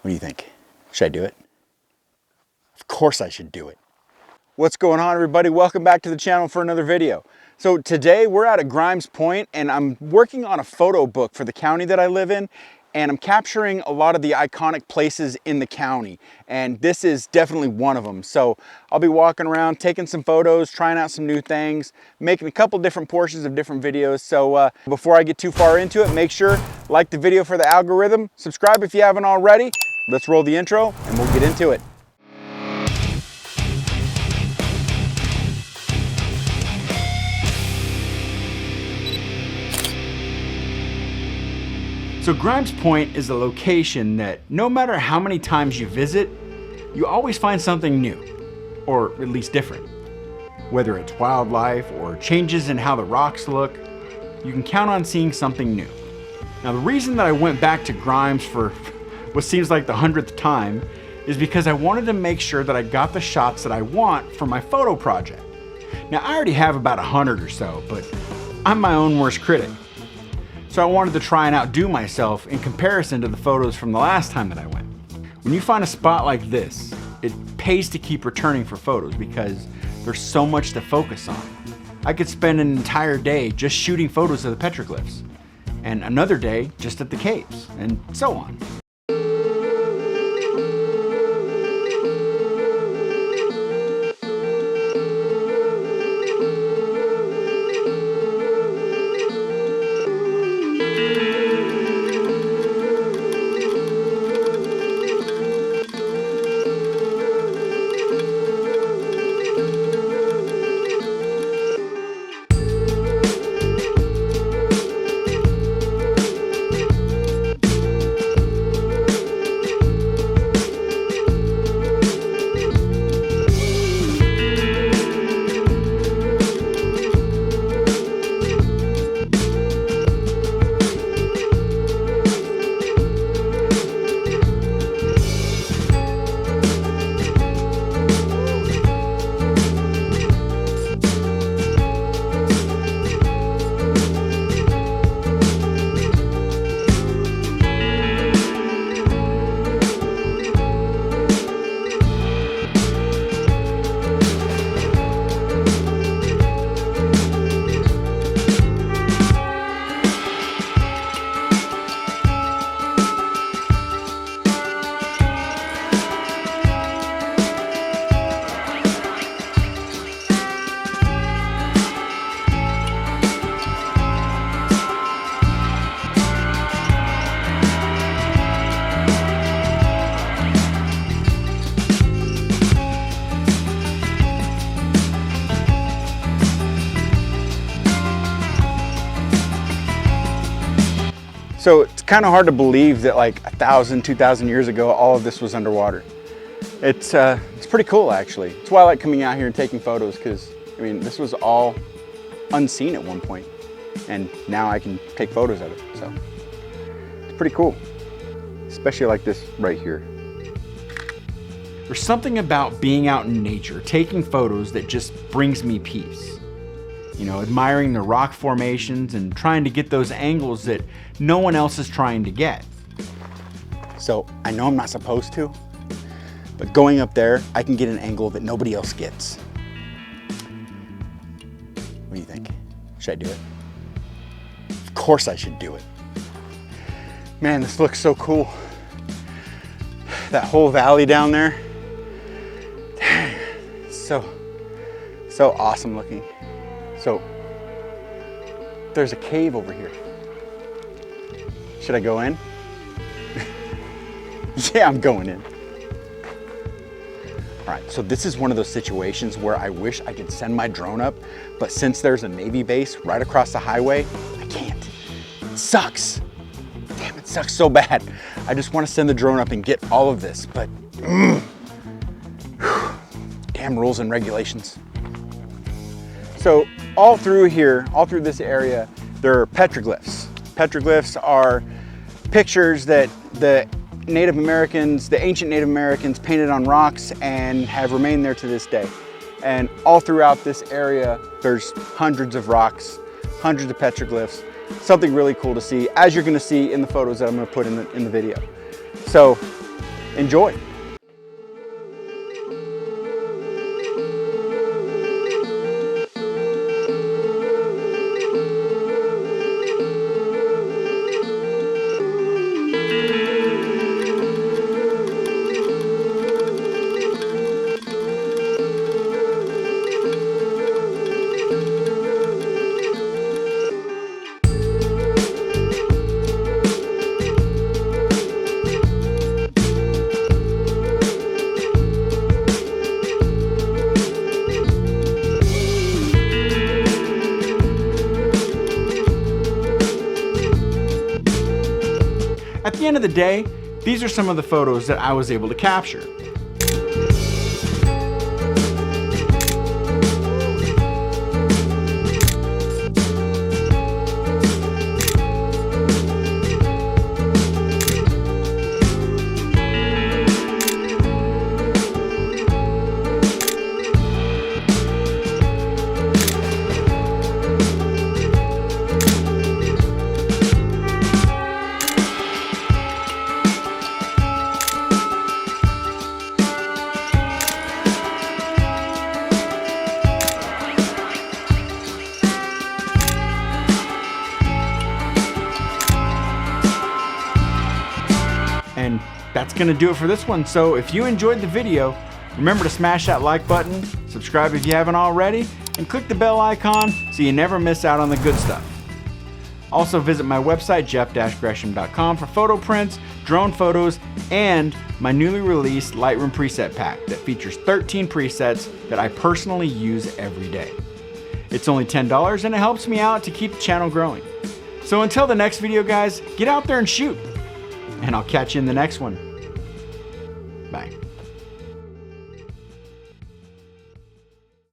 What do you think? Should I do it? Of course I should do it. What's going on, everybody? Welcome back to the channel for another video. So today we're at a Grimes Point and I'm working on a photo book for the county that I live in, and I'm capturing a lot of the iconic places in the county, and this is definitely one of them. So I'll be walking around, taking some photos, trying out some new things, making a couple different portions of different videos. So before I get too far into it, make sure like the video for the algorithm, subscribe if you haven't already. Let's roll the intro and we'll get into it. So Grimes Point is a location that no matter how many times you visit, you always find something new, or at least different. Whether it's wildlife or changes in how the rocks look, you can count on seeing something new. Now the reason that I went back to Grimes for what seems like the 100th time is because I wanted to make sure that I got the shots that I want for my photo project. Now I already have about 100 or so, but I'm my own worst critic. So I wanted to try and outdo myself in comparison to the photos from the last time that I went. When you find a spot like this, it pays to keep returning for photos because there's so much to focus on. I could spend an entire day just shooting photos of the Petroglyphs, and another day just at the caves, and so on. So it's kind of hard to believe that like 1,000, 2,000 years ago, all of this was underwater. It's pretty cool, actually. It's why I like coming out here and taking photos, because I mean, this was all unseen at one point, and now I can take photos of it. So it's pretty cool, especially like this right here. There's something about being out in nature, taking photos, that just brings me peace. You know, admiring the rock formations and trying to get those angles that no one else is trying to get. So I know I'm not supposed to, but going up there, I can get an angle that nobody else gets. What do you think? Should I do it? Of course I should do it. Man, this looks so cool. That whole valley down there, so awesome looking. So there's a cave over here. Should I go in? Yeah, I'm going in. All right, so this is one of those situations where I wish I could send my drone up, but since there's a Navy base right across the highway, I can't. It sucks. Damn, it sucks so bad. I just want to send the drone up and get all of this, but damn rules and regulations. So all through here, all through this area, there are petroglyphs. Petroglyphs are pictures that the Native Americans, the ancient Native Americans, painted on rocks and have remained there to this day. And all throughout this area, there's hundreds of rocks, hundreds of petroglyphs, something really cool to see, as you're gonna see in the photos that I'm gonna put in the video. So Enjoy. At the end of the day, these are some of the photos that I was able to capture. And that's gonna do it for this one. So if you enjoyed the video, remember to smash that like button, subscribe if you haven't already, and click the bell icon so you never miss out on the good stuff. Also visit my website, jeff-gresham.com, for photo prints, drone photos, and my newly released Lightroom preset pack that features 13 presets that I personally use every day. It's only $10 and it helps me out to keep the channel growing. So until the next video, guys, get out there and shoot. And I'll catch you in the next one. Bye.